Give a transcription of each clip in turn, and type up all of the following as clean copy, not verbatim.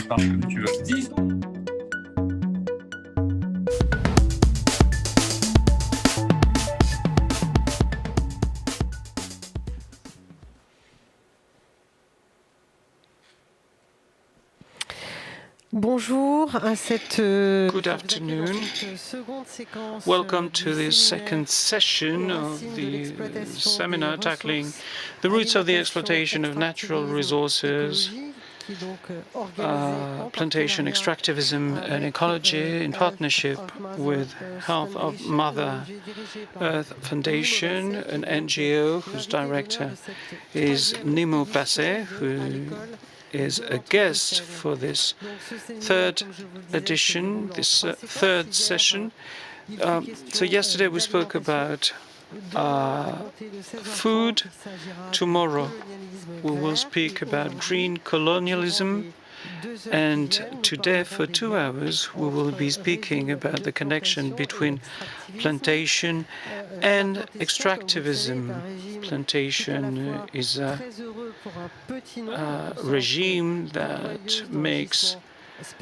parce que tu veux que je dise. Bonjour à cette Good afternoon. Welcome to the second session of the seminar tackling the roots of the exploitation of natural resources, plantation extractivism and ecology in partnership with Health of Mother Earth Foundation, an NGO whose director is Nnimmo Bassey, who is a guest for this third edition, this third session. So yesterday we spoke about food. Tomorrow we will speak about green colonialism. And today, for 2 hours, we will be speaking about the connection between plantation and extractivism. Plantation is a regime that makes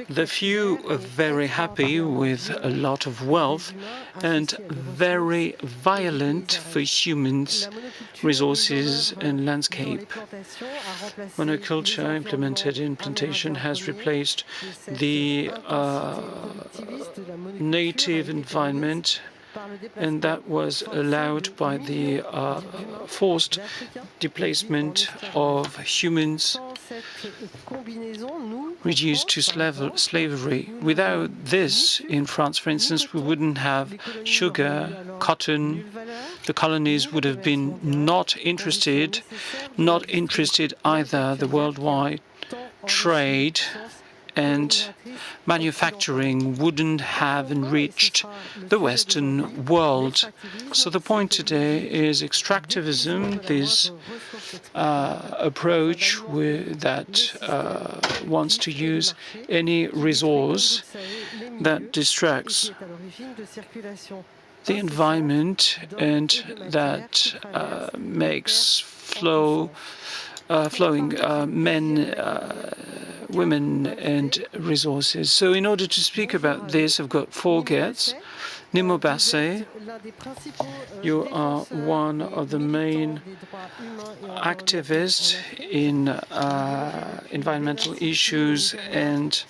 the few very happy with a lot of wealth and very violent for humans, resources and landscape. Monoculture implemented in plantation has replaced the native environment, and that was allowed by the forced displacement of humans reduced to slavery. Without this, in France, for instance, we wouldn't have sugar, cotton. The colonies would have been not interested either. The worldwide trade and manufacturing wouldn't have enriched the Western world. So the point today is extractivism, this approach that wants to use any resource that distracts the environment and that makes flowing men, women and resources. So in order to speak about this, I've got 4 guests. Nnimmo Bassey, you are one of the main activists in environmental issues and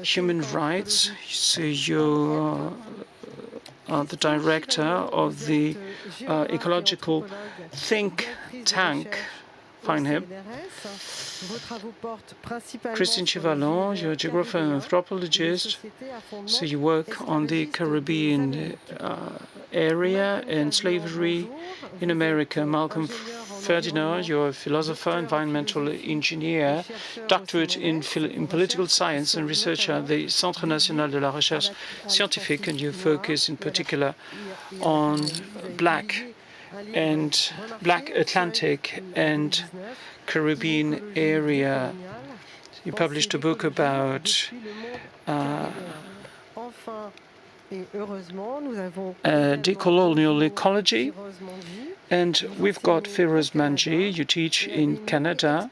human rights. So you are the director of the ecological think tank. Find him. Christine Chivalon, you're a geographer and anthropologist, so you work on the Caribbean area and slavery in America. Malcolm Ferdinand, you're a philosopher, environmental engineer, doctorate in political science and researcher at the Centre National de la Recherche Scientifique, and you focus in particular on Black Atlantic and Caribbean area. You published a book about decolonial ecology. And we've got Firoz Manji. You teach in Canada,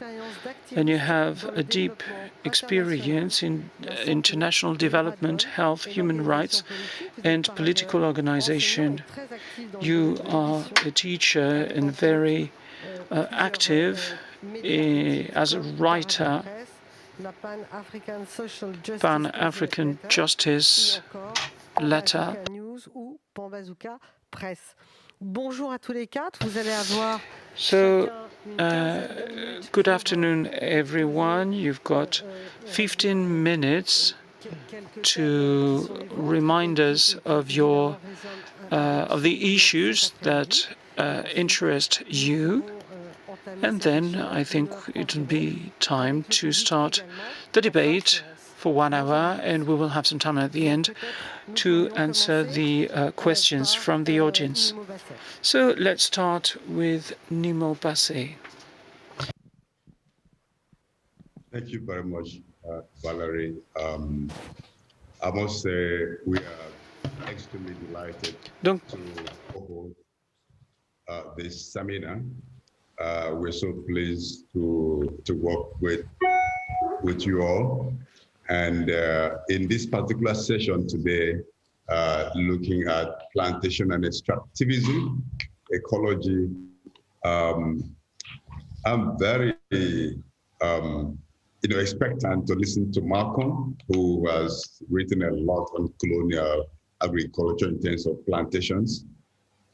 and you have a deep experience in international development, health, human rights, and political organization. You are a teacher and very active as a writer, Pan-African Justice Letter. So, good afternoon, everyone. You've got 15 minutes to remind us of your of the issues that interest you, and then I think it will be time to start the debate for 1 hour, and we will have some time at the end to answer the questions from the audience. So let's start with Nnimmo Bassey. Thank you very much, Valerie. I must say we are extremely delighted to hold this seminar. We're so pleased to work with you all. And in this particular session today, looking at plantation and extractivism, ecology, I'm very expectant to listen to Malcolm, who has written a lot on colonial agriculture in terms of plantations.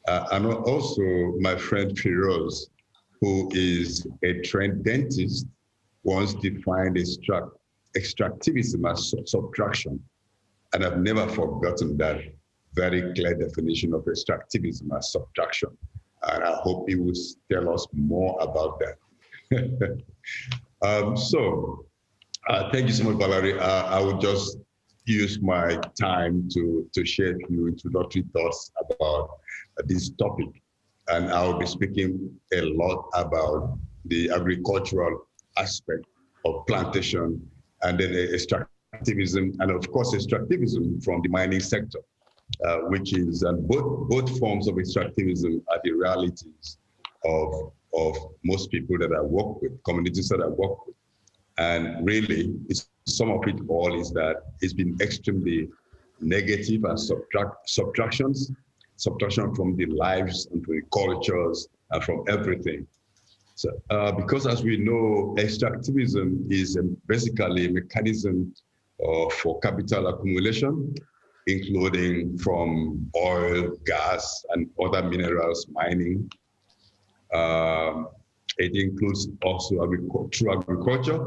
And also my friend Firoz, who is a trained dentist, once defined extractivism as subtraction. And I've never forgotten that very clear definition of extractivism as subtraction. And I hope he will tell us more about that. Thank you so much, Valerie. I will just use my time to share a few introductory thoughts about this topic. And I will be speaking a lot about the agricultural aspect of plantation and then extractivism, and of course, extractivism from the mining sector, which is, and both forms of extractivism are the realities of most people that I work with, communities that I work with. And really, some of it all is that it's been extremely negative and subtraction from the lives and from the cultures and from everything. So, because as we know, extractivism is basically a mechanism for capital accumulation, including from oil, gas, and other minerals mining. It includes also agriculture,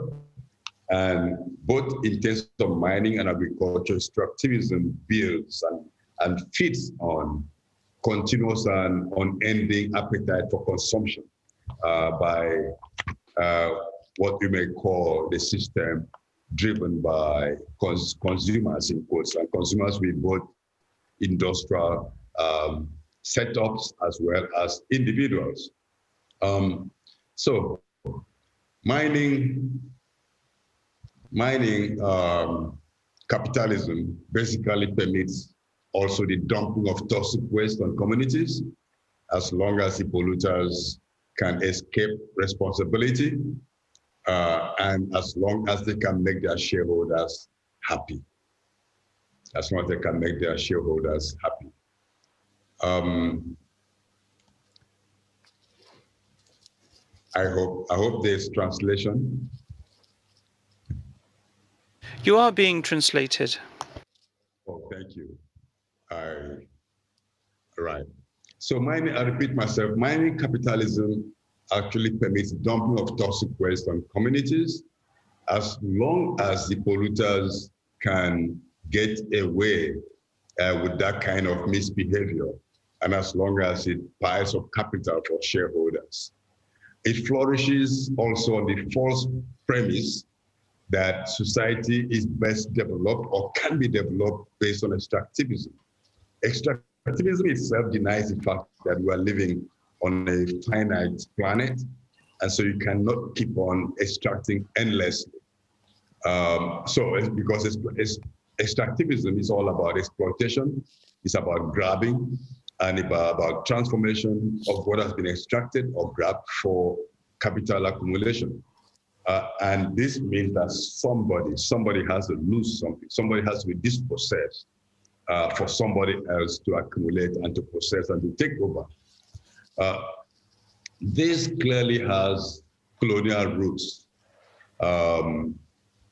and both in terms of mining and agriculture, extractivism builds and feeds on continuous and unending appetite for consumption by what we may call the system driven by consumers, in quotes, and consumers with both industrial setups as well as individuals. So mining capitalism basically permits also the dumping of toxic waste on communities, as long as the polluters can escape responsibility, and as long as they can make their shareholders happy. As long as they can make their shareholders happy. I hope there's translation. You are being translated. Oh, thank you. Right. So mining, I repeat myself, mining capitalism actually permits dumping of toxic waste on communities, as long as the polluters can get away with that kind of misbehavior, and as long as it piles up capital for shareholders. It flourishes also on the false premise that society is best developed or can be developed based on extractivism. Extractivism itself denies the fact that we are living on a finite planet, and so you cannot keep on extracting endlessly. Because extractivism is all about exploitation, it's about grabbing, and about transformation of what has been extracted or grabbed for capital accumulation. And this means that somebody has to lose something, somebody has to be dispossessed for somebody else to accumulate and to possess and to take over. This clearly has colonial roots.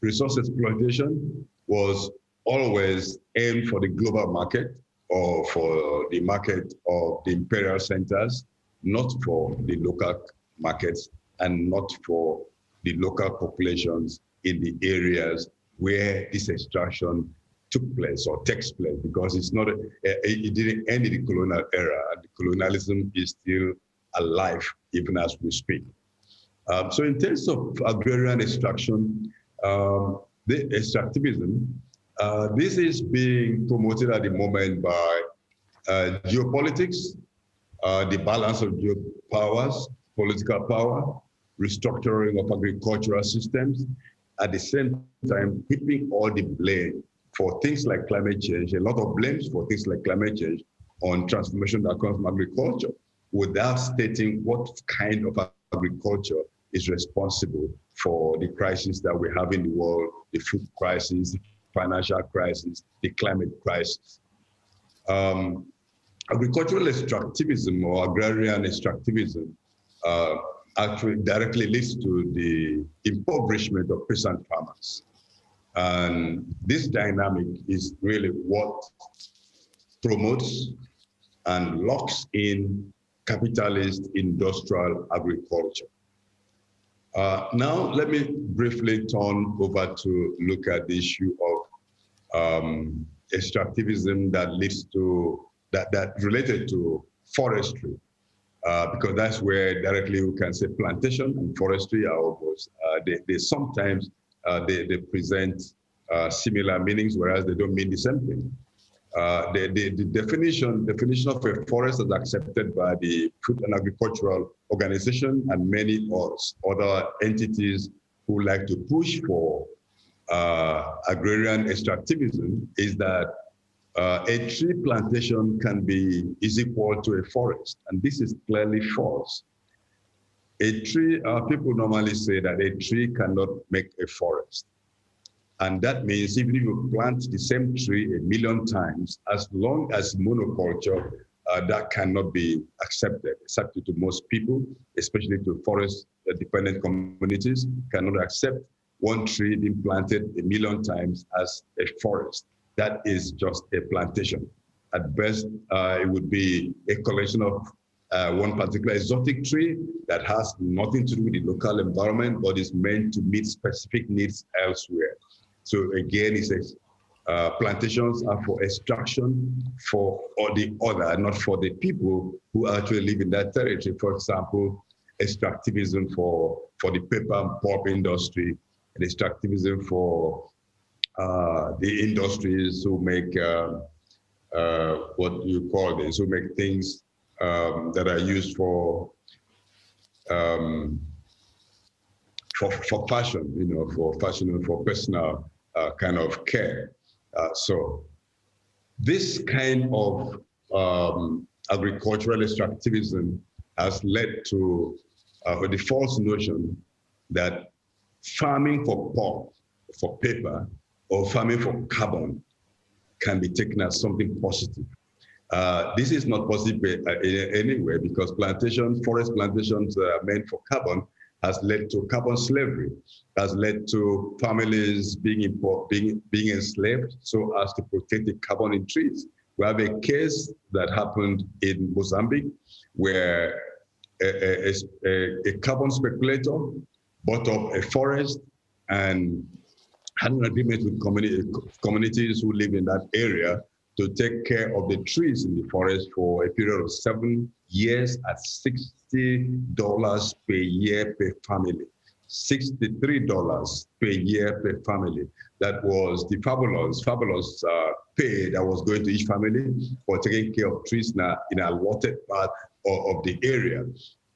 Resource exploitation was always aimed for the global market or for the market of the imperial centers, not for the local markets and not for the local populations in the areas where this extraction took place or takes place, because it's not, it didn't end in the colonial era, and the colonialism is still alive even as we speak. So in terms of agrarian extraction, the extractivism, this is being promoted at the moment by geopolitics, the balance of geopowers, political power, restructuring of agricultural systems, at the same time heaping all the blame for things like climate change, a lot of blames for things like climate change on transformation that comes from agriculture, without stating what kind of agriculture is responsible for the crisis that we have in the world, the food crisis, the financial crisis, the climate crisis. Agricultural extractivism or agrarian extractivism actually directly leads to the impoverishment of peasant farmers. And this dynamic is really what promotes and locks in capitalist industrial agriculture. Now, let me briefly turn over to look at the issue of extractivism that leads to, that related to forestry, because that's where directly we can say plantation and forestry are almost, they sometimes, they present similar meanings, whereas they don't mean the same thing. The definition of a forest is accepted by the Food and Agricultural Organization and many other entities who like to push for agrarian extractivism is that a tree plantation is equal to a forest, and this is clearly false. A tree, people normally say that a tree cannot make a forest. And that means even if you plant the same tree 1,000,000 times, as long as monoculture, that cannot be accepted to most people, especially to forest-dependent communities, cannot accept one tree being planted 1,000,000 times as a forest. That is just a plantation. At best, it would be a collection of one particular exotic tree that has nothing to do with the local environment, but is meant to meet specific needs elsewhere. So again, it says plantations are for extraction for the other, not for the people who actually live in that territory. For example, extractivism for the paper and pulp industry, and extractivism for the industries who make what you call this, who make things that are used for fashion, for fashion and for personal kind of care. So this kind of agricultural extractivism has led to the false notion that farming for pulp, for paper, or farming for carbon can be taken as something positive. This is not possible anyway, because forest plantations meant for carbon has led to carbon slavery, has led to families being enslaved so as to protect the carbon in trees. We have a case that happened in Mozambique where a carbon speculator bought up a forest and had an agreement with communities who live in that area to take care of the trees in the forest for a period of 7 years at $60 per year per family. $63 per year per family. That was the fabulous pay that was going to each family for taking care of trees in a allotted part of the area.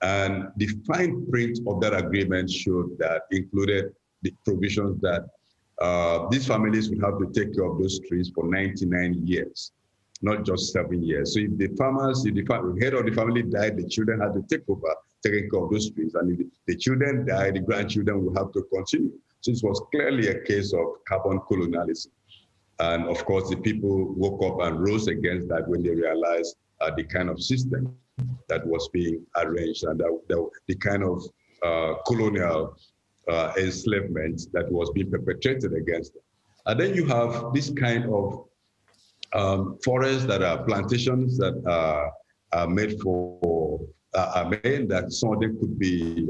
And the fine print of that agreement showed that included the provisions that these families would have to take care of those trees for 99 years, not just 7 years. So if the head of the family died, the children had to take over taking care of those trees. And if the children died, the grandchildren would have to continue. So this was clearly a case of carbon colonialism. And of course, the people woke up and rose against that when they realized the kind of system that was being arranged and the kind of colonial enslavement that was being perpetrated against them. And then you have this kind of forests that are plantations that are made that some of them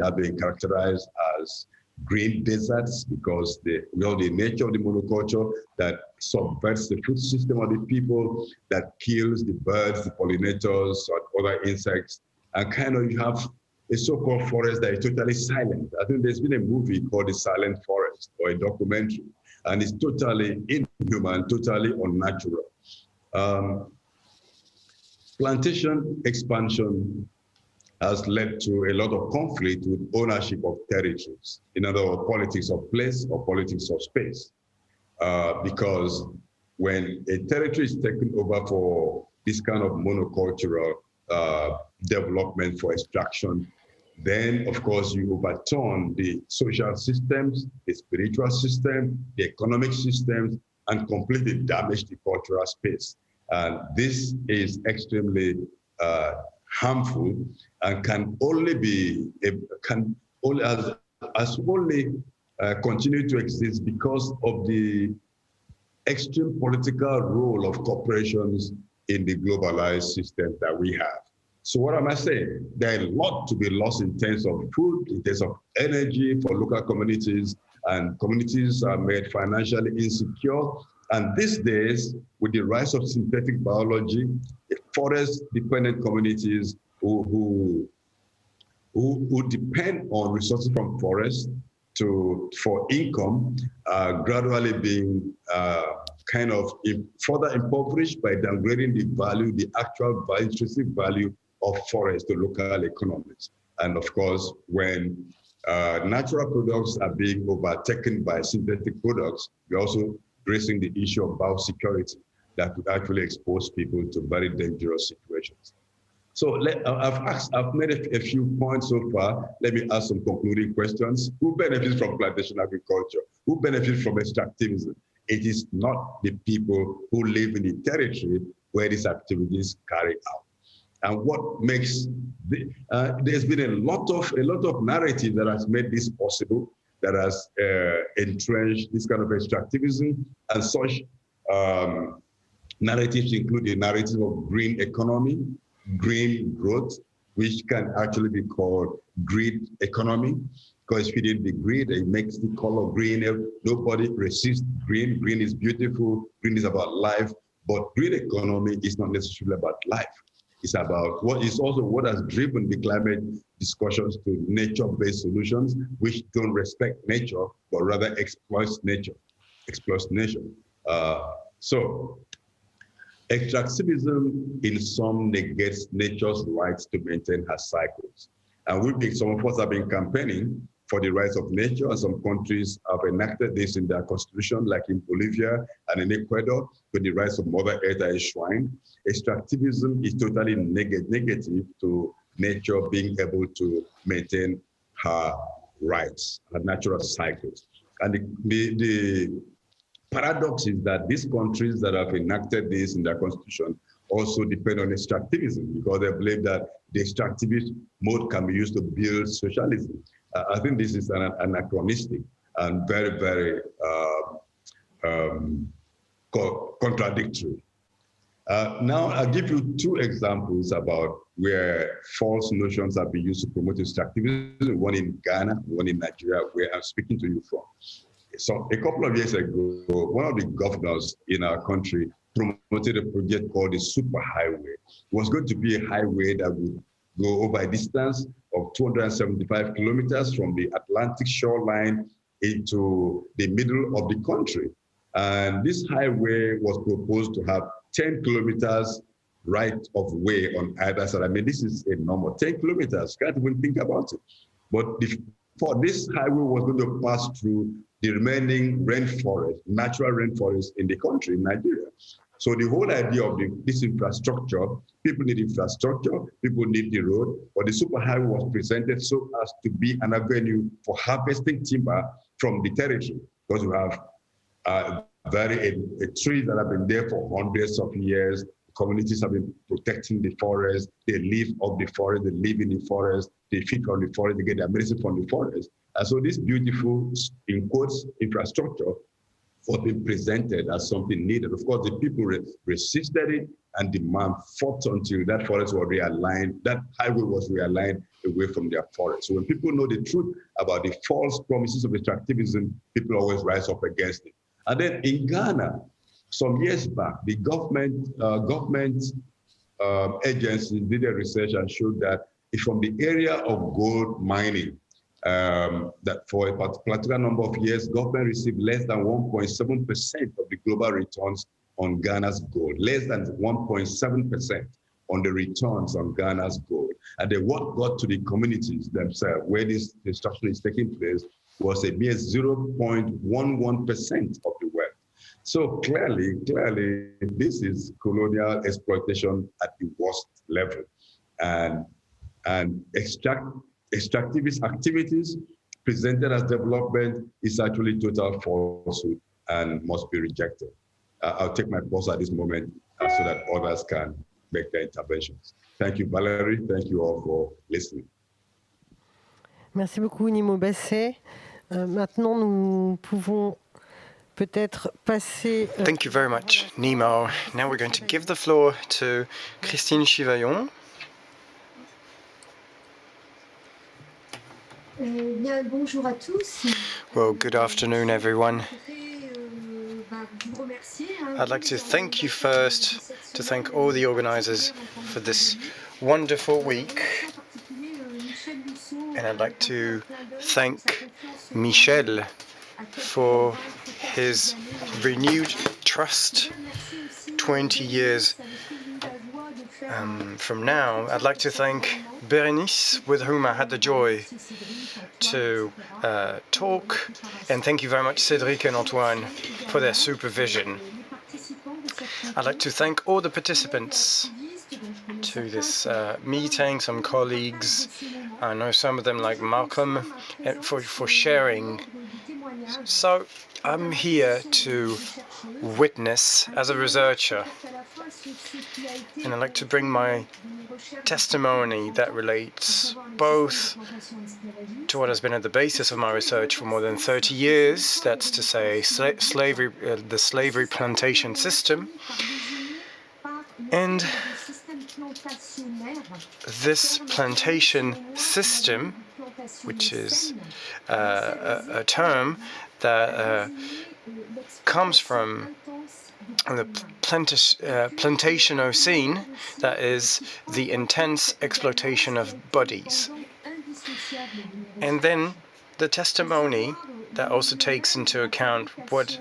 have been characterized as green deserts because the nature of the monoculture that subverts the food system of the people, that kills the birds, the pollinators, or other insects, and kind of you have a so-called forest that is totally silent. I think there's been a movie called The Silent Forest, or a documentary, and it's totally inhuman, totally unnatural. Plantation expansion has led to a lot of conflict with ownership of territories. In other words, politics of place or politics of space. Because when a territory is taken over for this kind of monocultural development for extraction, then, of course, you overturn the social systems, the spiritual system, the economic systems, and completely damage the cultural space. And this is extremely harmful and can only continue to exist because of the extreme political role of corporations in the globalized system that we have. So what am I saying? There are a lot to be lost in terms of food, in terms of energy for local communities, and communities are made financially insecure. And these days, with the rise of synthetic biology, forest-dependent communities who depend on resources from forests for income are gradually being kind of further impoverished by downgrading the value, the actual intrinsic value of forests to local economies. And of course, when natural products are being overtaken by synthetic products, we're also raising the issue of biosecurity that could actually expose people to very dangerous situations. So I've made a few points so far. Let me ask some concluding questions. Who benefits from plantation agriculture? Who benefits from extractivism? It is not the people who live in the territory where these activities carry out. And what makes there's been a lot of narrative that has made this possible, that has entrenched this kind of extractivism, and such narratives include the narrative of green economy, green growth, which can actually be called greed economy, because feeding the greed, it makes the color green. Nobody resists green. Green is beautiful. Green is about life. But green economy is not necessarily about life. It's about what has driven the climate discussions to nature-based solutions, which don't respect nature, but rather exploits nature. So extractivism in some negates nature's rights to maintain her cycles. And some of us have been campaigning for the rights of nature, and some countries have enacted this in their constitution, like in Bolivia and in Ecuador, when the rights of Mother Earth are enshrined. Extractivism is totally negative to nature being able to maintain her rights, her natural cycles. And the paradox is that these countries that have enacted this in their constitution also depend on extractivism, because they believe that the extractivist mode can be used to build socialism. I think this is anachronistic and very, very contradictory. Now, I'll give you two examples about where false notions have been used to promote extractivism, one in Ghana, one in Nigeria, where I'm speaking to you from. So a couple of years ago, one of the governors in our country promoted a project called the Superhighway. It was going to be a highway that would go over a distance of 275 kilometers from the Atlantic shoreline into the middle of the country. And this highway was proposed to have 10 kilometers right of way on either side. I mean, this is a normal 10 kilometers, can't even think about it. But for this highway was going to pass through the remaining rainforest, natural rainforest in the country, in Nigeria. So the whole idea of this infrastructure, people need infrastructure, people need the road, but the superhighway was presented so as to be an avenue for harvesting timber from the territory, because we have trees that have been there for hundreds of years. Communities have been protecting the forest. They live off the forest, they live in the forest, they feed from the forest, they get their medicine from the forest. And so this beautiful, in quotes, infrastructure was being presented as something needed. Of course, the people resisted it, and demand fought until that forest was realigned, that highway was realigned away from their forest. So when people know the truth about the false promises of extractivism, people always rise up against it. And then in Ghana, some years back, the government agencies did a research and showed that if from the area of gold mining, that for a particular number of years, government received less than 1.7% of the global returns on Ghana's gold, less than 1.7% on the returns on Ghana's gold. And then what got to the communities themselves, where this destruction is taking place, was a mere 0.11% of the wealth. So clearly, this is colonial exploitation at the worst level. And extractivist activities presented as development is actually total falsehood and must be rejected. I'll take my pause at this moment so that others can make their interventions. Thank you, Valerie. Thank you all for listening. Merci beaucoup, Nnimmo Bassey. Maintenant, nous pouvons peut-être passer... Thank you very much, Nnimmo. Now we're going to give the floor to Christine Chivaillon. Bien, bonjour à tous. Well, good afternoon, everyone. I'd like to thank you first, to thank all the organizers for this wonderful week. And I'd like to thank Michel for his renewed trust 20 years from now. I'd like to thank Berenice, with whom I had the joy to talk, and thank you very much Cédric and Antoine for their supervision. I'd like to thank all the participants to this meeting, some colleagues, I know some of them like Malcolm, for sharing. So I'm here to witness as a researcher, and I'd like to bring my testimony that relates both to what has been at the basis of my research for more than 30 years, that's to say slavery, the slavery plantation system, and this plantation system, which is a term that comes from the Plantation-ocene, that is the intense exploitation of bodies. And then the testimony that also takes into account what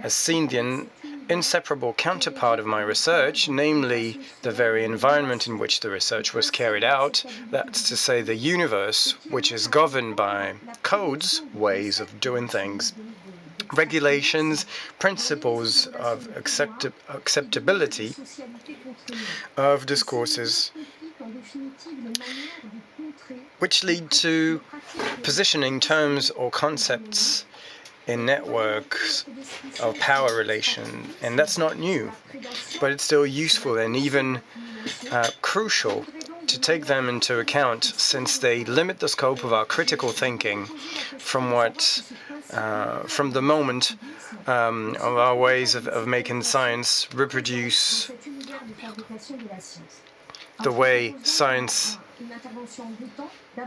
has seen the inseparable counterpart of my research, namely the very environment in which the research was carried out, that's to say the universe, which is governed by codes, ways of doing things, regulations, principles of acceptability of discourses, which lead to positioning terms or concepts in networks of power relation. And that's not new, but it's still useful and even crucial to take them into account, since they limit the scope of our critical thinking from the moment of our ways of making science reproduce the way science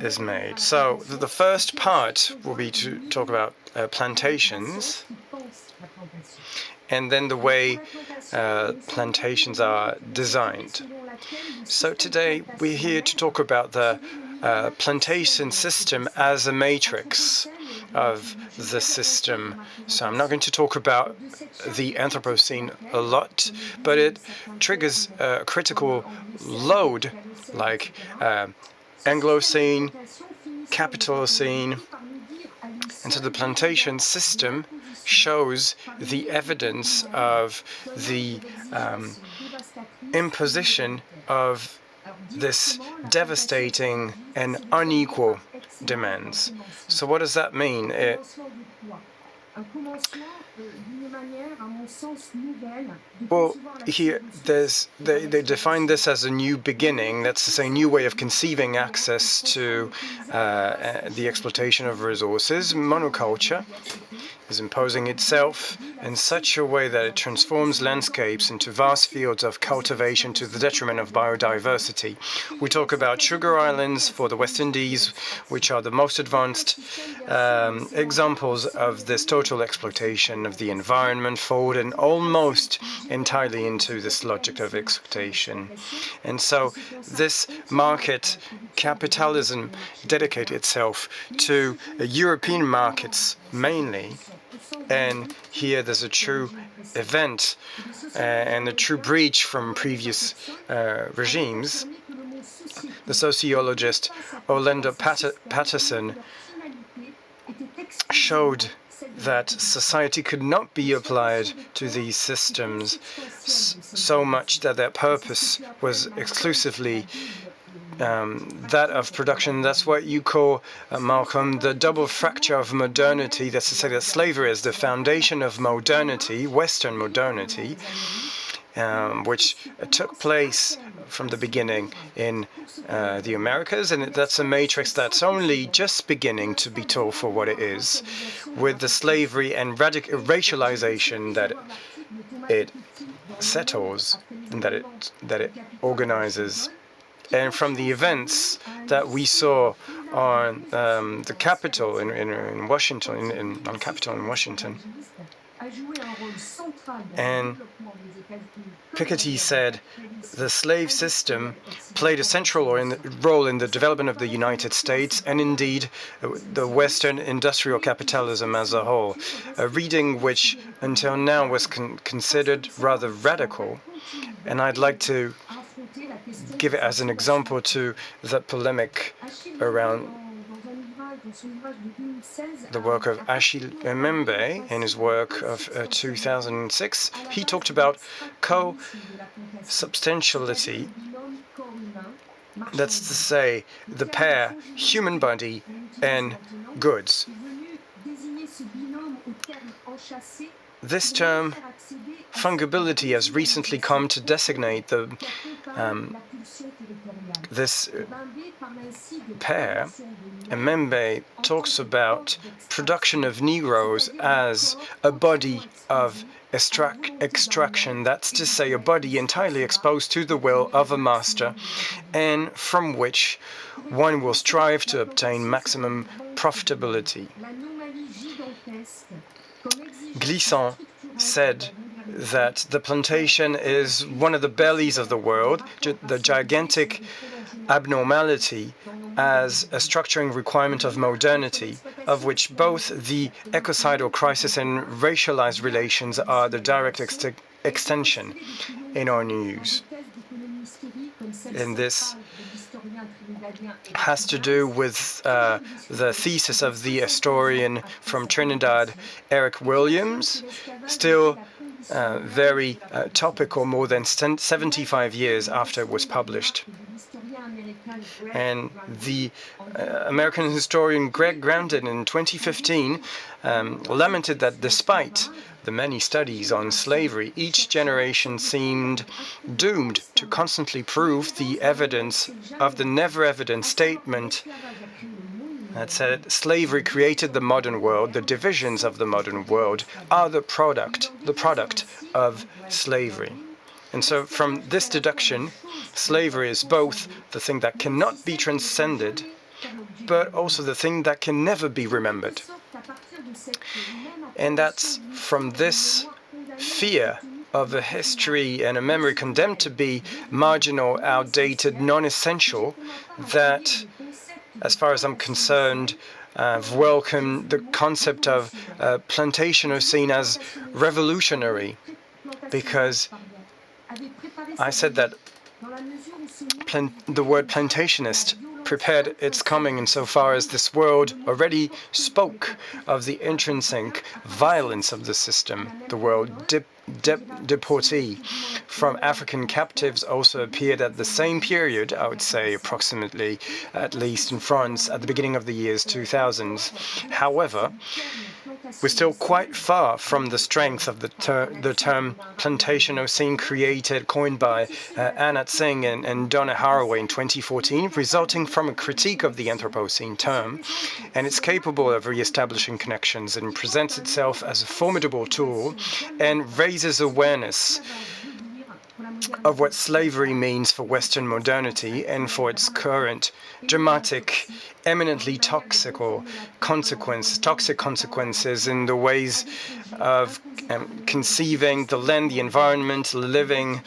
is made. So the first part will be to talk about plantations, and then the way plantations are designed. So today we're here to talk about the plantation system as a matrix of the system. So I'm not going to talk about the Anthropocene a lot, but it triggers a critical load like Anglocene, Capitalocene, and so the plantation system shows the evidence of the imposition of this devastating and unequal demands. So what does that mean? Well, here they define this as a new beginning. That's to say, new way of conceiving access to the exploitation of resources. Monoculture is imposing itself in such a way that it transforms landscapes into vast fields of cultivation to the detriment of biodiversity. We talk about sugar islands for the West Indies, which are the most advanced examples of this total exploitation of the environment, folded almost entirely into this logic of exploitation. And so this market capitalism dedicates itself to European markets mainly. And here there's a true event and a true breach from previous regimes. The sociologist Orlando Patterson showed that society could not be applied to these systems so much that their purpose was exclusively that of production. That's what you call, Malcolm, the double fracture of modernity. That's to say that slavery is the foundation of modernity, Western modernity, which took place from the beginning in the Americas, and that's a matrix that's only just beginning to be told for what it is, with the slavery and racialization that it settles and that it organizes. And from the events that we saw on the Capitol in Washington, on Capitol in Washington, and Piketty said the slave system played a central role in the development of the United States and indeed the Western industrial capitalism as a whole, a reading which until now was considered rather radical. And I'd like to give it as an example to the polemic around the work of Achille Mbembe in his work of 2006. He talked about co-substantiality, that's to say, the pair human body and goods. This term, fungibility, has recently come to designate this pair. Mbembe talks about production of Negroes as a body of extraction, that's to say, a body entirely exposed to the will of a master, and from which one will strive to obtain maximum profitability. Glissant said that the plantation is one of the bellies of the world, the gigantic abnormality as a structuring requirement of modernity, of which both the ecocidal crisis and racialized relations are the direct extension in our news. And this has to do with the thesis of the historian from Trinidad, Eric Williams, still very topical more than 75 years after it was published. And the American historian Greg Grandin in 2015 lamented that despite the many studies on slavery, each generation seemed doomed to constantly prove the evidence of the never-evident statement that said slavery created the modern world, the divisions of the modern world are the product of slavery. And so from this deduction, slavery is both the thing that cannot be transcended, but also the thing that can never be remembered. And that's from this fear of a history and a memory condemned to be marginal, outdated, non-essential, that, as far as I'm concerned, I've welcomed the concept of Plantation as revolutionary, because I said that the word plantationist prepared its coming insofar as this world already spoke of the intrinsic violence of the system. The word deportee from African captives also appeared at the same period, I would say approximately, at least in France, at the beginning of the years 2000s. However, we're still quite far from the strength of the term Plantation coined by Anat Singh and Donna Haraway in 2014, resulting from a critique of the Anthropocene term, and it's capable of re-establishing connections and presents itself as a formidable tool and raises awareness of what slavery means for Western modernity and for its current dramatic, eminently toxic consequences in the ways of conceiving the land, the environment, living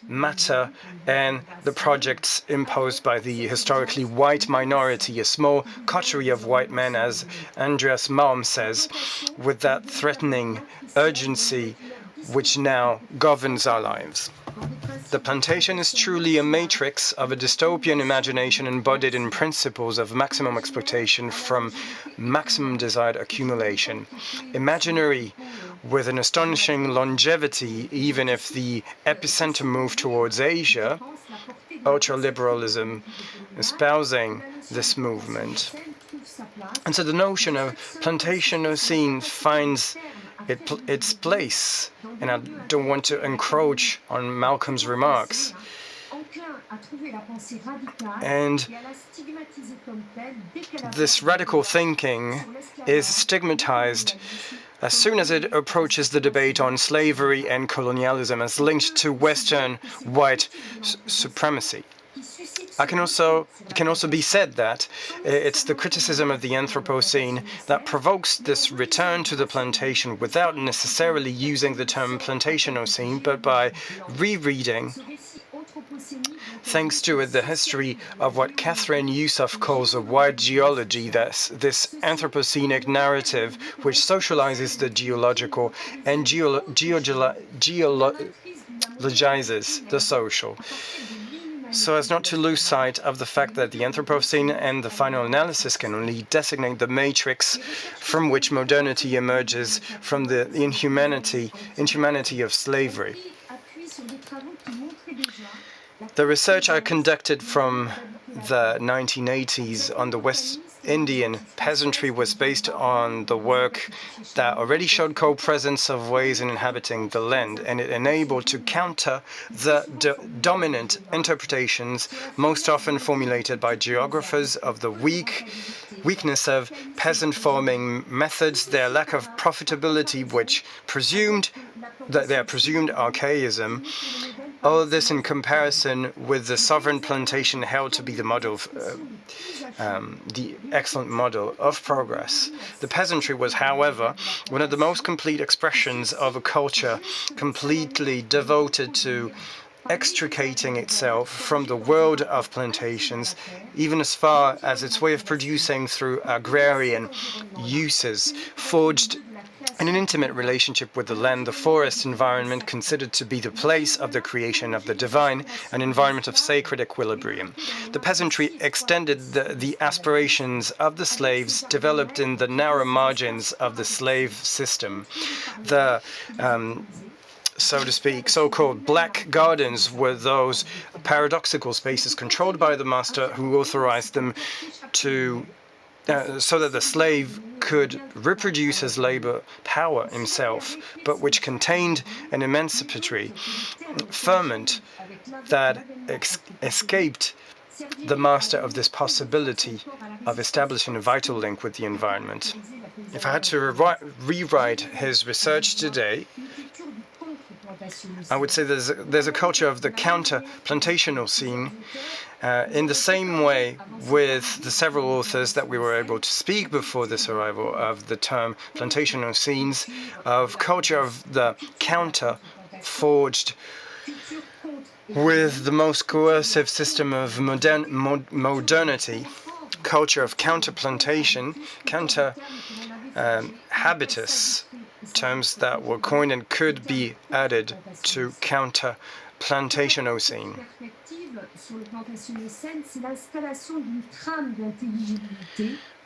matter, and the projects imposed by the historically white minority, a small coterie of white men, as Andreas Malm says, with that threatening urgency which now governs our lives. The plantation is truly a matrix of a dystopian imagination embodied in principles of maximum exploitation from maximum desired accumulation. Imaginary with an astonishing longevity, even if the epicenter moved towards Asia, ultraliberalism espousing this movement. And so the notion of Plantation finds its place, and I don't want to encroach on Malcolm's remarks. And this radical thinking is stigmatized as soon as it approaches the debate on slavery and colonialism as linked to Western white supremacy. It can also be said that it's the criticism of the Anthropocene that provokes this return to the plantation without necessarily using the term Plantationocene, but by rereading, thanks to it, the history of what Catherine Youssef calls a wide geology, this Anthropocenic narrative which socializes the geological and geologizes the social, so as not to lose sight of the fact that the Anthropocene and the final analysis can only designate the matrix from which modernity emerges from the inhumanity of slavery. The research I conducted from the 1980s on the West Indian peasantry was based on the work that already showed co-presence of ways in inhabiting the land, and it enabled to counter the dominant interpretations most often formulated by geographers of the weakness of peasant farming methods, their lack of profitability, which their presumed archaism. All of this in comparison with the sovereign plantation held to be the model, the excellent model of progress. The peasantry was, however, one of the most complete expressions of a culture completely devoted to extricating itself from the world of plantations, even as far as its way of producing through agrarian uses, forged in an intimate relationship with the land, the forest environment considered to be the place of the creation of the divine, an environment of sacred equilibrium. The peasantry extended the aspirations of the slaves developed in the narrow margins of the slave system. The so to speak, so-called black gardens were those paradoxical spaces controlled by the master who authorized them to so that the slave could reproduce his labor power himself, but which contained an emancipatory ferment that escaped the master of this possibility of establishing a vital link with the environment. If I had to rewrite his research today, I would say there's a culture of the counter-plantational in the same way with the several authors that we were able to speak before this arrival of the term plantational scenes, of culture of the counter forged with the most coercive system of modernity, culture of counter-plantation, counter-habitus, terms that were coined and could be added to counter-plantationocene.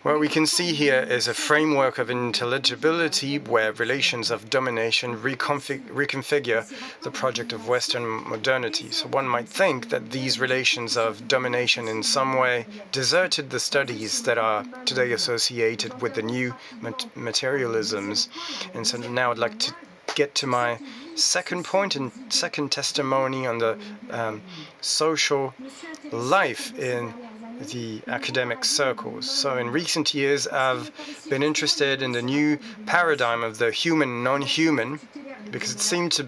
What we can see here is a framework of intelligibility where relations of domination reconfigure the project of Western modernity. So one might think that these relations of domination in some way deserted the studies that are today associated with the new materialisms. And so now I'd like to get to my second point and second testimony on the social life in the academic circles. So in recent years, I've been interested in the new paradigm of the human non-human, because it seemed to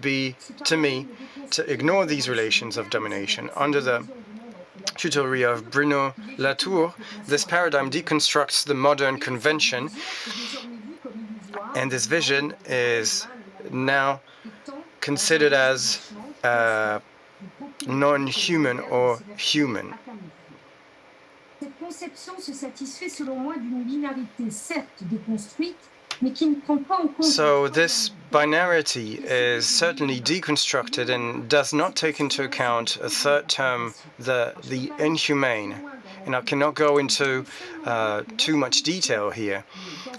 me to ignore these relations of domination. Under the tutelary of Bruno Latour, this paradigm deconstructs the modern convention, and this vision is now considered as non-human or human. So this binarity is certainly deconstructed and does not take into account a third term, the inhumane. And I cannot go into too much detail here,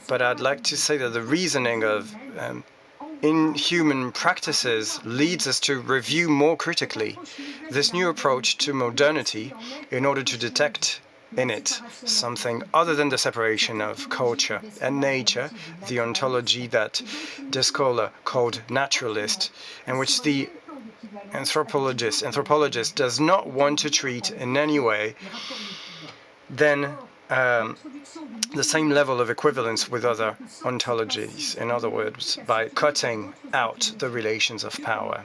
but I'd like to say that the reasoning of inhuman practices leads us to review more critically this new approach to modernity in order to detect in it something other than the separation of culture and nature, the ontology that this scholar called naturalist, and which the anthropologist does not want to treat in any way then the same level of equivalence with other ontologies. In other words, by cutting out the relations of power.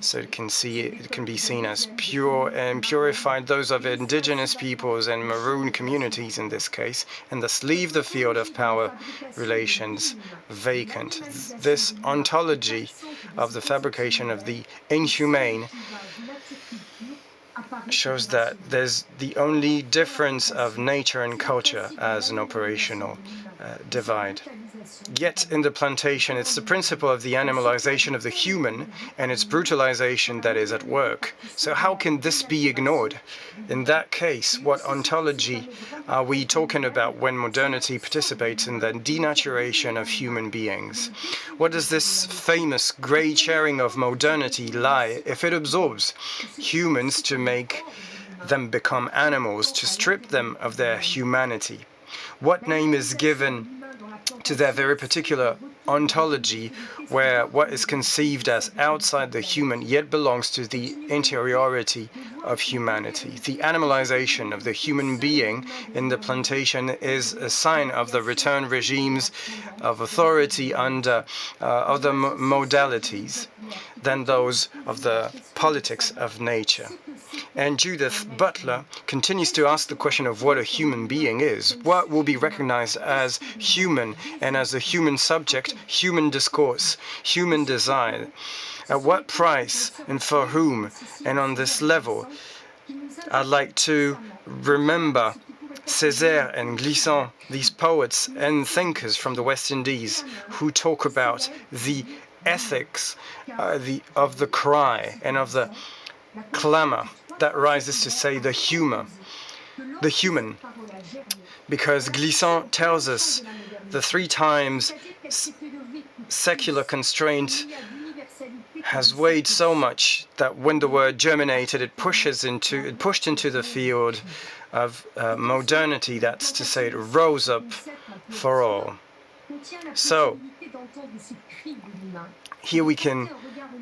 So it can be seen as pure and purified, those of indigenous peoples and maroon communities in this case, and thus leave the field of power relations vacant. This ontology of the fabrication of the inhumane shows that there's the only difference of nature and culture as an operational divide. Yet in the plantation, it's the principle of the animalization of the human and its brutalization that is at work. So how can this be ignored? In that case, what ontology are we talking about when modernity participates in the denaturation of human beings? What does this famous grey chairing of modernity lie if it absorbs humans to make them become animals, to strip them of their humanity? What name is given to their very particular ontology, where what is conceived as outside the human yet belongs to the interiority of humanity? The animalization of the human being in the plantation is a sign of the return regimes of authority under other modalities than those of the politics of nature. And Judith Butler continues to ask the question of what a human being is. What will be recognized as human, and as a human subject, human discourse, human desire? At what price and for whom? And on this level, I'd like to remember Césaire and Glissant, these poets and thinkers from the West Indies, who talk about the ethics of the cry and of the clamor that rises to say the human. Because Glissant tells us the 3 times secular constraint has weighed so much that when the word germinated, it pushed into the field of modernity, that's to say it rose up for all. So here we can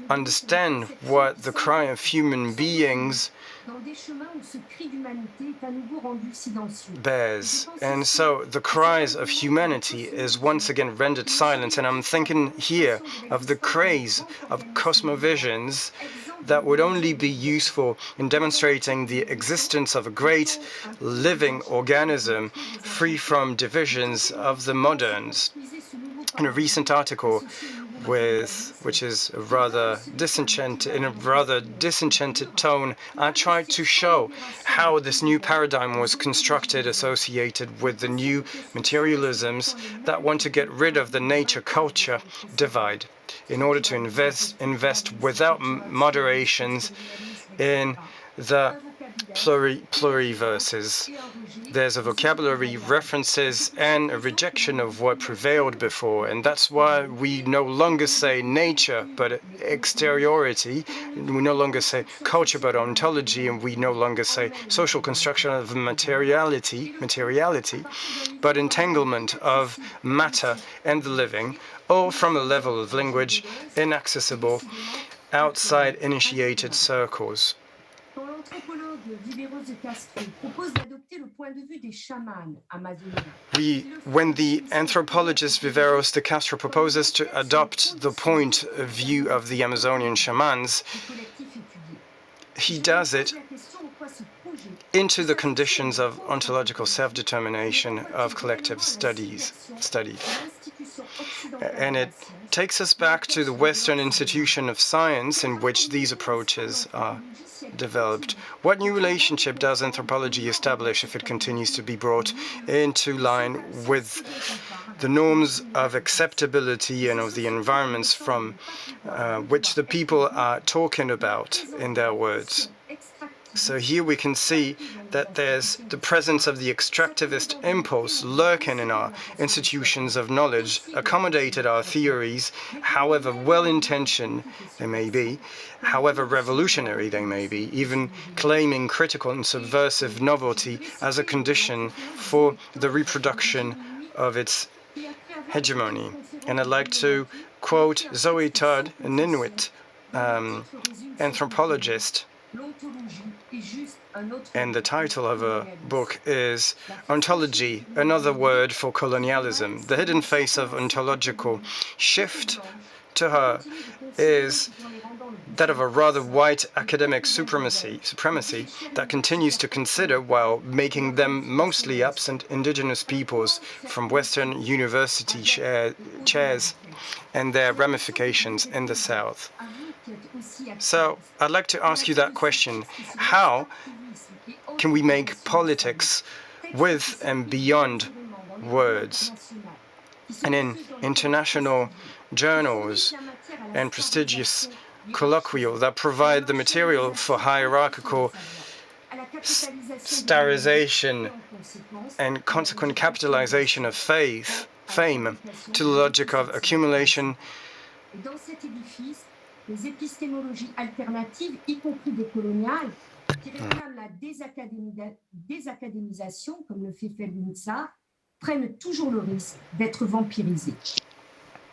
understand what the cry of human beings bears. And so the cries of humanity is once again rendered silent. And I'm thinking here of the craze of cosmovisions that would only be useful in demonstrating the existence of a great living organism free from divisions of the moderns. In a recent article, which is in a rather disenchanted tone, I tried to show how this new paradigm was constructed, associated with the new materialisms that want to get rid of the nature-culture divide in order to invest without moderations in the pluriverses. There's a vocabulary, references, and a rejection of what prevailed before. And that's why we no longer say nature, but exteriority. We no longer say culture, but ontology. And we no longer say social construction of materiality, but entanglement of matter and the living, all from a level of language inaccessible outside initiated circles. When the anthropologist Viveros de Castro proposes to adopt the point of view of the Amazonian shamans, he does it into the conditions of ontological self-determination of collective study. And it takes us back to the Western institution of science in which these approaches are developed. What new relationship does anthropology establish if it continues to be brought into line with the norms of acceptability and of the environments from which the people are talking about in their words? So here we can see that there's the presence of the extractivist impulse lurking in our institutions of knowledge, accommodated our theories, however well-intentioned they may be, however revolutionary they may be, even claiming critical and subversive novelty as a condition for the reproduction of its hegemony. And I'd like to quote Zoe Todd, an Inuit anthropologist, and the title of her book is Ontology, Another Word for Colonialism. The hidden face of ontological shift to her is that of a rather white academic supremacy that continues to consider, while making them mostly absent, indigenous peoples from Western university chairs and their ramifications in the South. So I'd like to ask you that question. How can we make politics with and beyond words? And in international journals and prestigious colloquial that provide the material for hierarchical starization and consequent capitalization of fame to the logic of accumulation. Les épistémologies alternatives, y compris des coloniales, qui réclament la désacadémisation, comme le fait l'UNSA, prennent toujours le risque d'être vampirisées.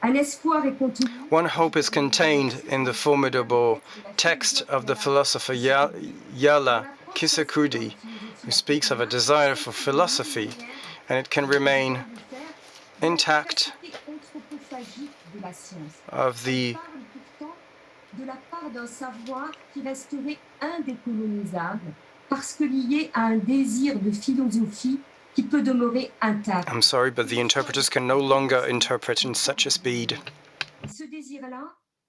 Un espoir est contenu. One hope is contained in the formidable text of the philosopher Yala Kisakudi, who speaks of a desire for philosophy, and it can remain intact of the de la part d'un savoir qui resterait indécolonisable parce que lié à un désir de philosophie qui peut demeurer intact. I'm sorry, but the interpreters can no longer interpret in such a speed. Ce désir-là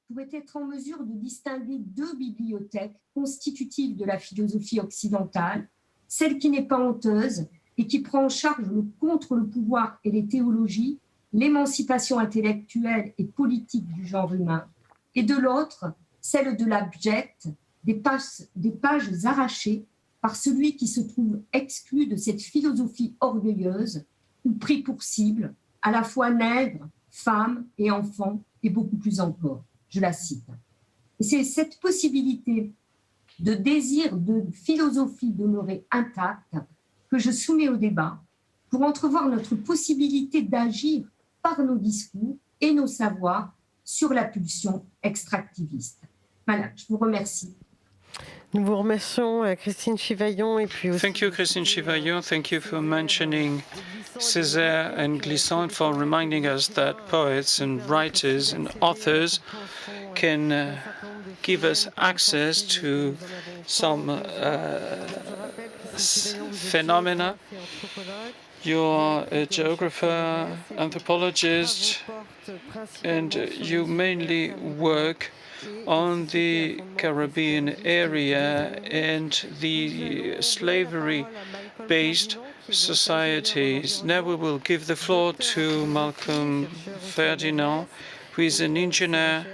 pouvait être en mesure de distinguer deux bibliothèques constitutives de la philosophie occidentale, celle qui n'est pas honteuse et qui prend en charge contre le pouvoir et les théologies, l'émancipation intellectuelle et politique du genre humain, et de l'autre, celle de l'abject, des pages arrachées par celui qui se trouve exclu de cette philosophie orgueilleuse ou pris pour cible, à la fois nègre, femme et enfant, et beaucoup plus encore. Je la cite. Et c'est cette possibilité de désir de philosophie demeurée intacte que je soumets au débat pour entrevoir notre possibilité d'agir par nos discours et nos savoirs sur la pulsion extractiviste. Voilà, je vous remercie. Nous vous remercions, Christine Chivaillon, et puis aussi... Thank you, Christine Chivaillon. Thank you for mentioning Césaire and Glissant, for reminding us that poets and writers and authors can give us access to some phenomena. You're a geographer, anthropologist, and you mainly work on the Caribbean area and the slavery-based societies. Now we will give the floor to Malcolm Ferdinand, who is an engineer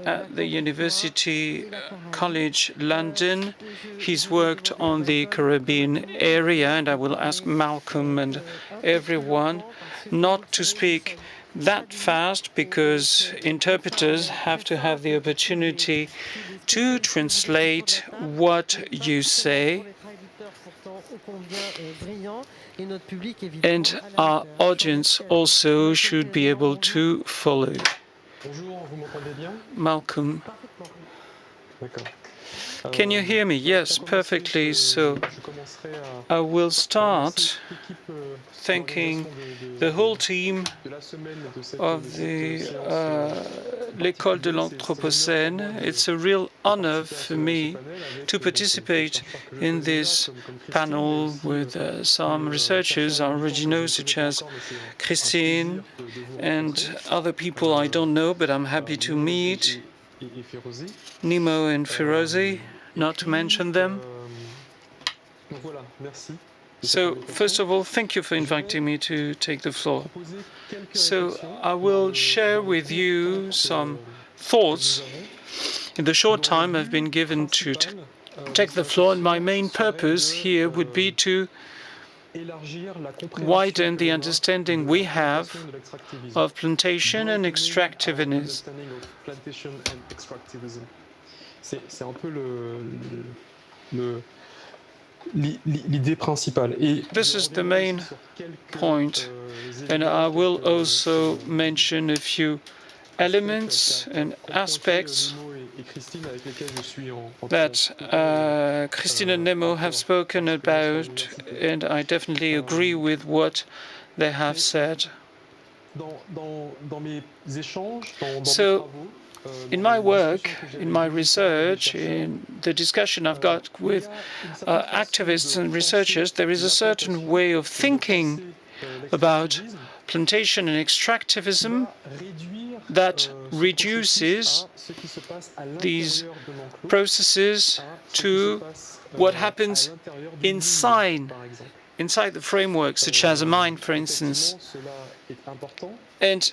at the University College London. He's worked on the Caribbean area, and I will ask Malcolm and everyone not to speak that fast because interpreters have to have the opportunity to translate what you say, and our audience also should be able to follow. Malcolm, can you hear me? Yes, perfectly. So I will start thanking the whole team of the L'École de l'Anthropocene. It's a real honor for me to participate in this panel with some researchers I already know, such as Christine and other people I don't know, but I'm happy to meet. Nnimmo and Firozi, not to mention them. So, first of all, thank you for inviting me to take the floor. So, I will share with you some thoughts in the short time I've been given to take the floor, and my main purpose here would be to widen the understanding we have of plantation and extractivism. C'est un peu l'idée principale. This is the main point, and I will also mention a few elements and aspects that Christine and Nnimmo have spoken about, and I definitely agree with what they have said. So, in my work, in my research, in the discussion I've got with activists and researchers, there is a certain way of thinking about plantation and extractivism that reduces these processes to what happens inside the framework, such as a mine, for instance. And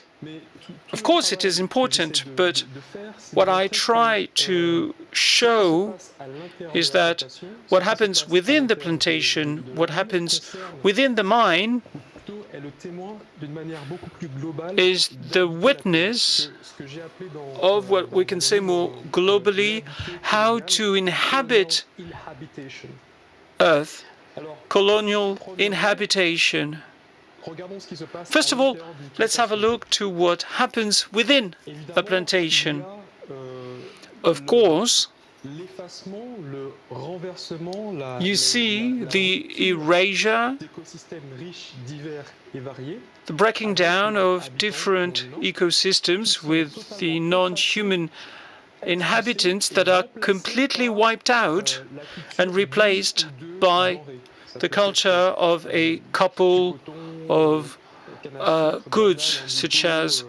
of course it is important, but what I try to show is that what happens within the plantation, what happens within the mine, is the witness of what we can say more globally, how to inhabit Earth, colonial inhabitation. First of all, let's have a look to what happens within a plantation. Of course, you see the erasure, the breaking down of different ecosystems with the non-human inhabitants that are completely wiped out and replaced by the culture of a couple of goods such as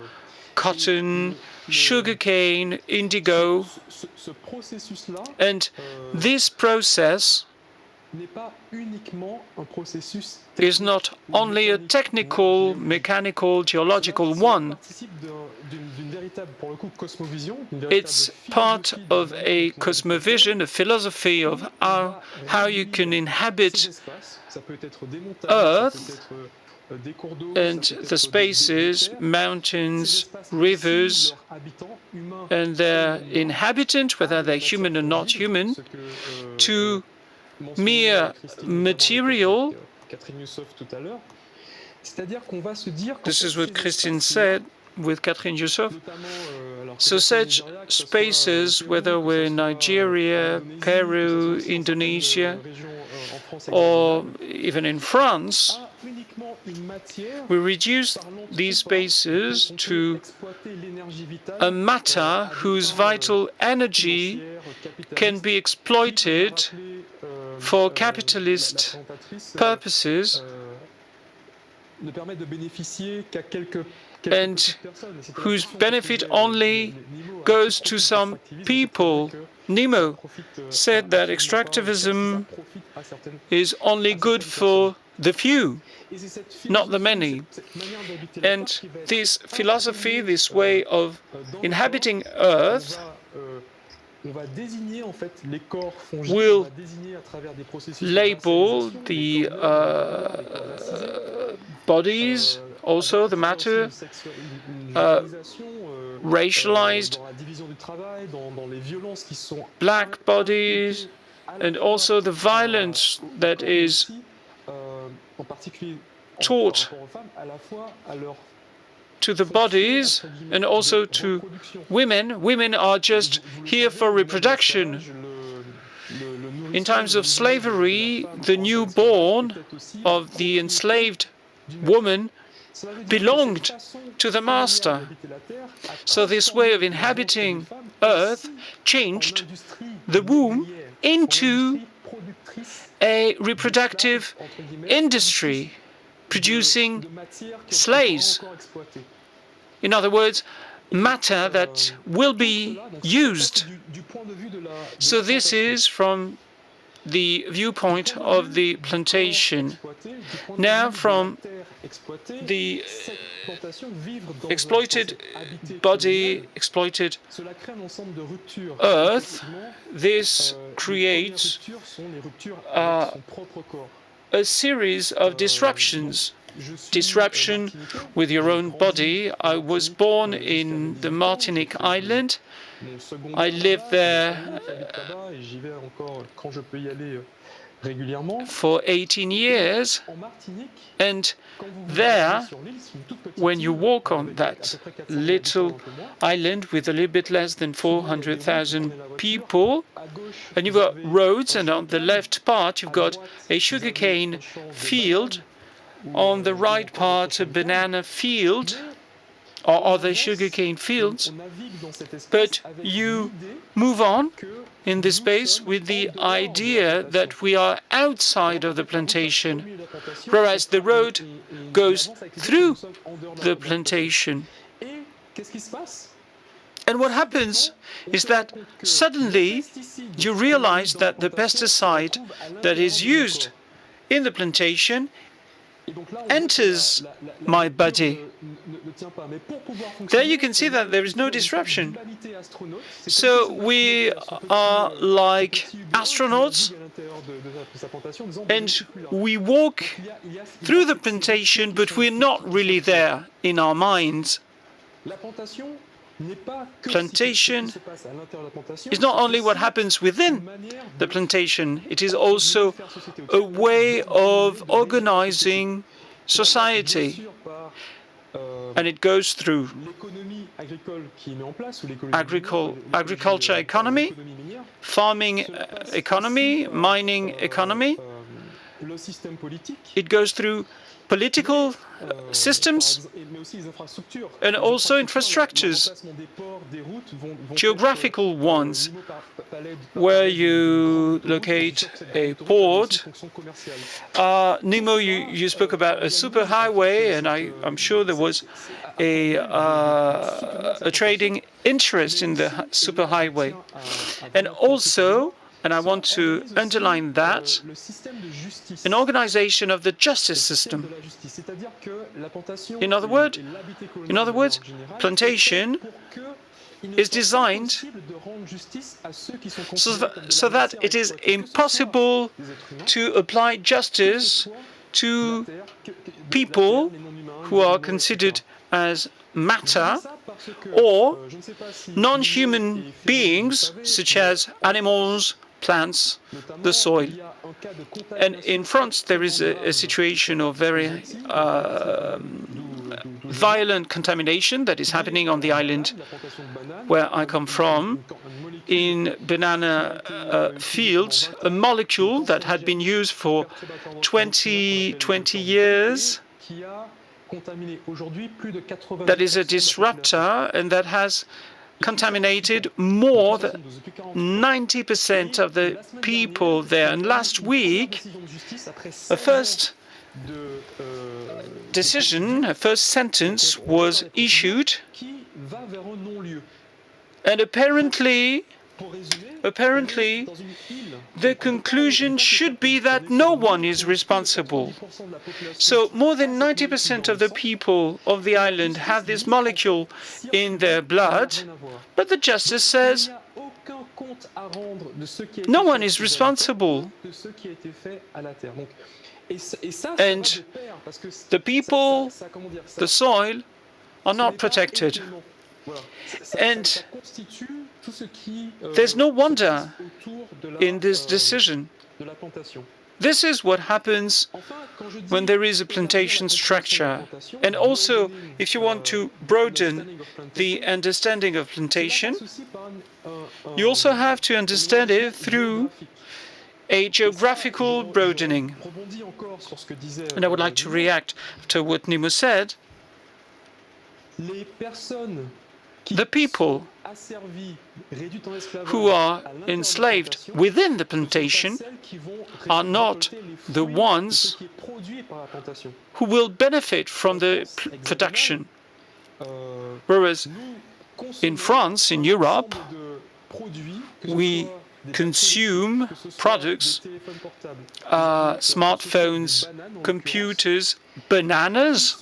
cotton, sugarcane, indigo. And this process is not only a technical, mechanical, geological one. It's part of a cosmovision, a philosophy of how you can inhabit Earth and the spaces, mountains, rivers, and their inhabitants, whether they're human or not human, to mere material. This is what Christine said with Catherine Youssef. So such spaces, whether we're in Nigeria, Peru, Indonesia, or even in France, we reduce these spaces to a matter whose vital energy can be exploited for capitalist purposes and whose benefit only goes to some people. Nnimmo said that extractivism is only good for the few, not the many. And this philosophy, this way of inhabiting Earth, will label the bodies, also the matter, racialized black bodies, and also the violence that is taught to the bodies and also to women. Women are just here for reproduction. In times of slavery, the newborn of the enslaved woman belonged to the master. So this way of inhabiting Earth changed the womb into a reproductive industry, producing slaves. In other words, matter that will be used. So this is, from the viewpoint of the plantation. Now, from the exploited body, exploited earth, this creates a series of disruptions. Disruption with your own body. I was born in the Martinique island. I lived there for 18 years, and there, when you walk on that little island with a little bit less than 400,000 people, and you've got roads, and on the left part you've got a sugarcane field, on the right part a banana field, or other sugarcane fields, but you move on in this space with the idea that we are outside of the plantation, whereas the road goes through the plantation. And what happens is that suddenly you realize that the pesticide that is used in the plantation enters my body. There you can see that there is no disruption. So we are like astronauts, and we walk through the plantation, but we're not really there in our minds. Plantation is not only what happens within the plantation, it is also a way of organizing society. And it goes through agriculture economy, farming economy, mining economy. It goes through political systems and also infrastructures, geographical ones, where you locate a port. Nnimmo, you spoke about a superhighway, and I'm sure there was a trading interest in the superhighway. And also, and I want to underline that, an organization of the justice system. In other words, plantation is designed so that it is impossible to apply justice to people who are considered as matter or non-human beings, such as animals, plants, the soil. And in France, there is a situation of very violent contamination that is happening on the island where I come from. In banana fields, a molecule that had been used for 20 years, that is a disruptor, and that has contaminated more than 90% of the people there. And last week, a first decision, a first sentence was issued, and apparently the conclusion should be that no one is responsible. So more than 90% of the people of the island have this molecule in their blood, but the justice says no one is responsible. And the people, the soil, are not protected. And there's no wonder in this decision. This is what happens when there is a plantation structure. And also, if you want to broaden the understanding of plantation, you also have to understand it through a geographical broadening. And I would like to react to what Nnimmo said. The people who are enslaved within the plantation are not the ones who will benefit from the production. Whereas in France, in Europe, we consume products, smartphones, computers, bananas,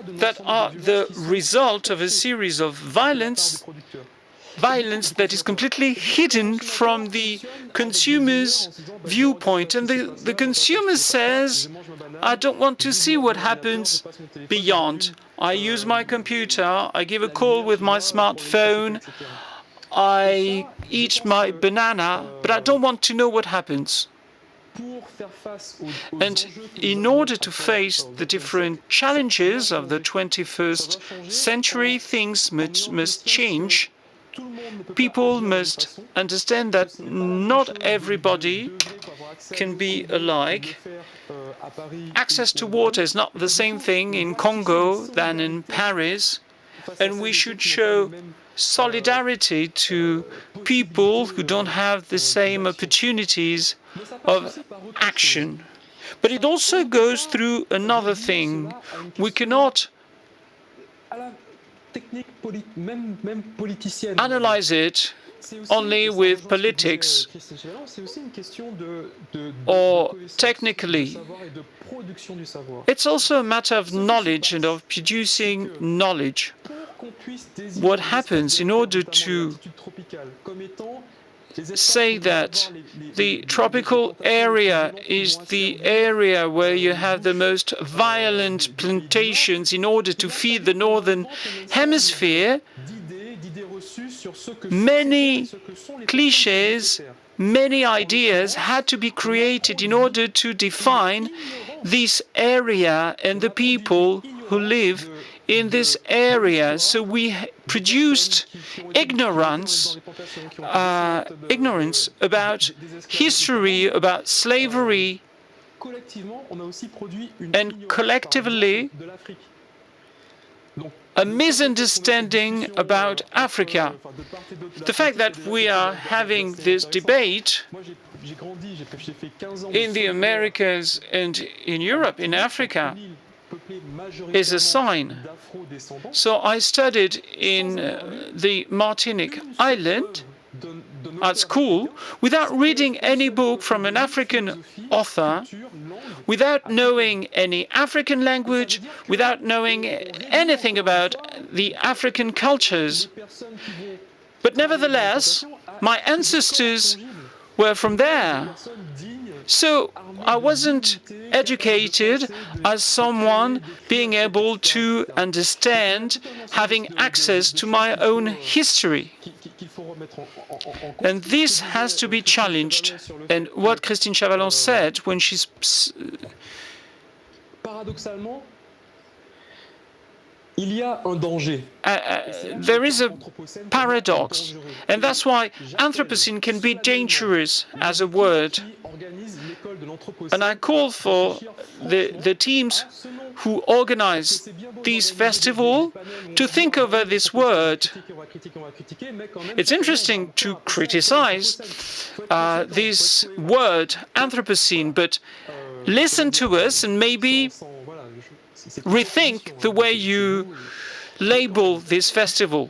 that are the result of a series of violence that is completely hidden from the consumer's viewpoint. And the consumer says, I don't want to see what happens beyond. I use my computer, I give a call with my smartphone, I eat my banana, but I don't want to know what happens. And in order to face the different challenges of the 21st century, things must change. People must understand that not everybody can be alike. Access to water is not the same thing in Congo than in Paris, and we should show solidarity to people who don't have the same opportunities of action. But it also goes through another thing. We cannot analyze it only with politics or technically. It's also a matter of knowledge and of producing knowledge. What happens in order to say that the tropical area is the area where you have the most violent plantations in order to feed the northern hemisphere, many cliches, many ideas had to be created in order to define this area and the people who live in this area. So we produced ignorance about history, about slavery, and collectively a misunderstanding about Africa. The fact that we are having this debate in the Americas and in Europe, in Africa, is a sign. So I studied in the Martinique island at school without reading any book from an African author, without knowing any African language, without knowing anything about the African cultures. But nevertheless, my ancestors were from there. So I wasn't educated as someone being able to understand, having access to my own history. And this has to be challenged. And what Christine Chavalon said when she's there is a paradox, and that's why Anthropocene can be dangerous as a word. And I call for the teams who organize this festival to think over this word. It's interesting to criticize this word, Anthropocene, but listen to us and maybe rethink the way you label this festival.